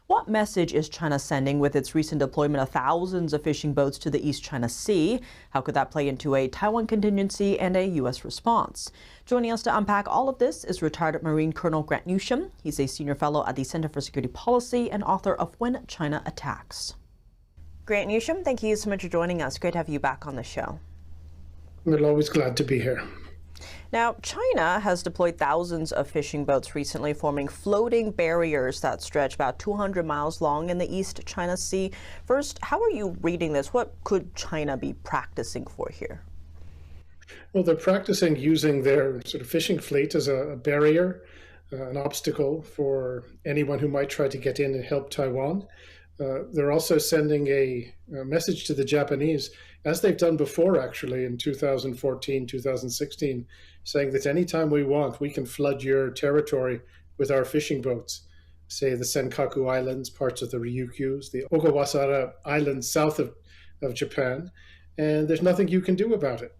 What message is China sending with its recent deployment of thousands of fishing boats to the East China Sea? How could that play into a Taiwan contingency and a U.S. response? Joining us to unpack all of this is retired Marine Colonel Grant Newsham. He's a senior fellow at the Center for Security Policy and author of When China Attacks. Grant Newsham, thank you so much for joining us. Great to have you back on the show. We're always glad to be here. Now, China has deployed thousands of fishing boats recently, forming floating barriers that stretch about 200 miles long in the East China Sea. First, how are you reading this? What could China be practicing for here? Well, they're practicing using their sort of fishing fleet as a barrier, an obstacle for anyone who might try to get in and help Taiwan. They're also sending a message to the Japanese, as they've done before, actually, in 2014, 2016, saying that anytime we want, we can flood your territory with our fishing boats, say the Senkaku Islands, parts of the Ryukyus, the Ogawasara Islands south of Japan, and there's nothing you can do about it.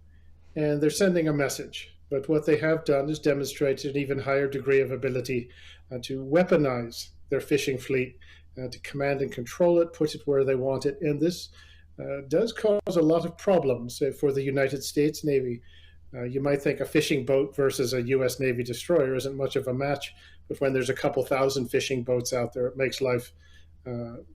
And they're sending a message. But what they have done is demonstrated an even higher degree of ability to weaponize their fishing fleet, to command and control it, put it where they want it. And this does cause a lot of problems for the United States Navy. You might think a fishing boat versus a U.S. Navy destroyer isn't much of a match, but when there's a couple thousand fishing boats out there, it makes life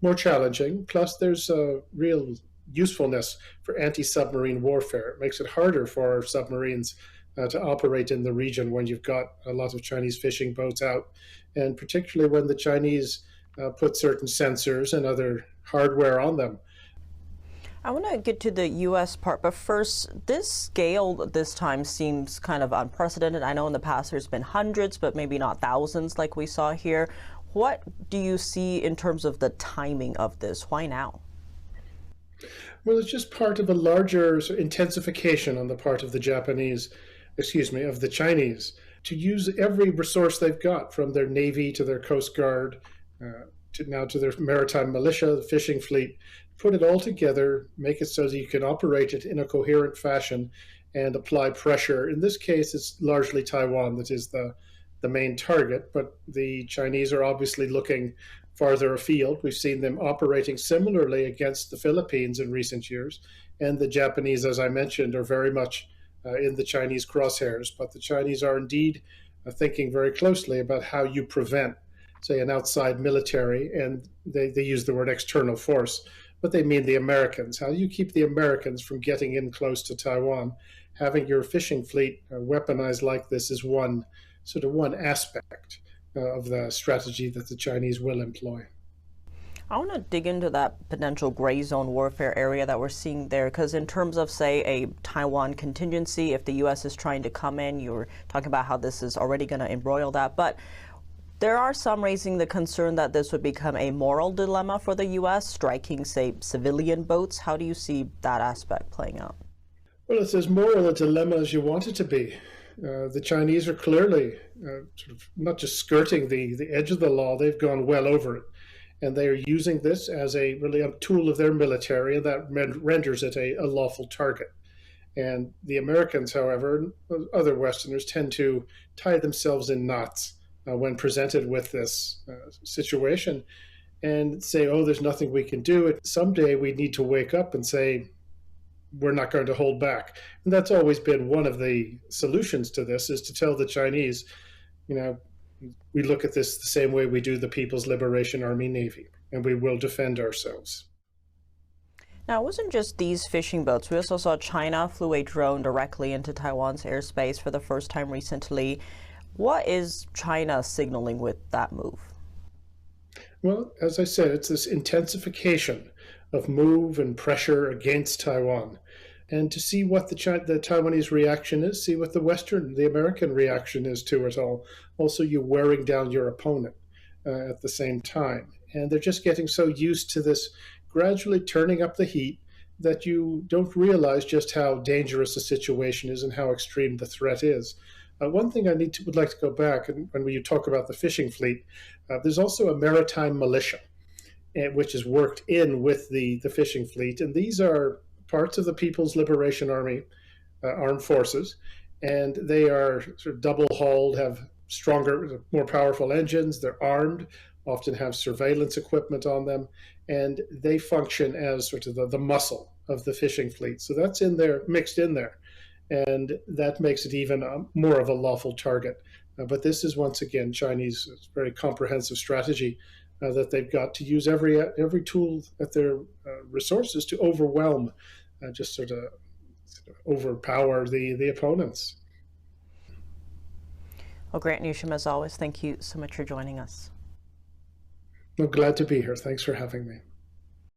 more challenging. Plus, there's a real usefulness for anti-submarine warfare. It makes it harder for submarines to operate in the region when you've got a lot of Chinese fishing boats out, and particularly when the Chinese put certain sensors and other hardware on them. I want to get to the U.S. part, but first, this scale this time seems kind of unprecedented. I know in the past there's been hundreds, but maybe not thousands like we saw here. What do you see in terms of the timing of this? Why now? Well, it's just part of a larger intensification on the part of the of the Chinese, to use every resource they've got, from their Navy to their Coast Guard, to their maritime militia, the fishing fleet, put it all together, make it so that you can operate it in a coherent fashion and apply pressure. In this case, it's largely Taiwan that is the main target, but the Chinese are obviously looking farther afield. We've seen them operating similarly against the Philippines in recent years, and the Japanese, as I mentioned, are very much in the Chinese crosshairs. But the Chinese are indeed thinking very closely about how you prevent, say, an outside military, and they use the word external force, but they mean the Americans. How do you keep the Americans from getting in close to Taiwan? Having your fishing fleet weaponized like this is one aspect of the strategy that the Chinese will employ. I want to dig into that potential gray zone warfare area that we're seeing there, because in terms of, say, a Taiwan contingency, if the U.S. is trying to come in, you were talking about how this is already going to embroil that, but there are some raising the concern that this would become a moral dilemma for the U.S., striking, say, civilian boats. How do you see that aspect playing out? Well, it's as moral a dilemma as you want it to be. The Chinese are clearly not just skirting the edge of the law, they've gone well over it. And they are using this as a tool of their military, and that renders it a lawful target. And the Americans, however, and other Westerners, tend to tie themselves in knots when presented with this situation, and say, oh, there's nothing we can do. Someday we need to wake up and say, we're not going to hold back. And that's always been one of the solutions to this, is to tell the Chinese, we look at this the same way we do the People's Liberation Army Navy, and we will defend ourselves. Now, it wasn't just these fishing boats. We also saw China flew a drone directly into Taiwan's airspace for the first time recently. What is China signaling with that move? Well, as I said, it's this intensification of move and pressure against Taiwan. And to see what the Taiwanese reaction is, see what the American reaction is to it all. Also, you're wearing down your opponent at the same time. And they're just getting so used to this gradually turning up the heat that you don't realize just how dangerous the situation is and how extreme the threat is. One thing would like to go back, and when you talk about the fishing fleet, there's also a maritime militia, which is worked in with the fishing fleet. And these are parts of the People's Liberation Army armed forces, and they are sort of double-hulled, have stronger, more powerful engines, they're armed, often have surveillance equipment on them, and they function as sort of the muscle of the fishing fleet. So that's in there, mixed in there, and that makes it even more of a lawful target. But this is once again Chinese very comprehensive strategy that they've got to use every tool at their resources to overwhelm, just sort of overpower the opponents. Well, Grant Newsham, as always, thank you so much for joining us. I'm glad to be here. Thanks for having me.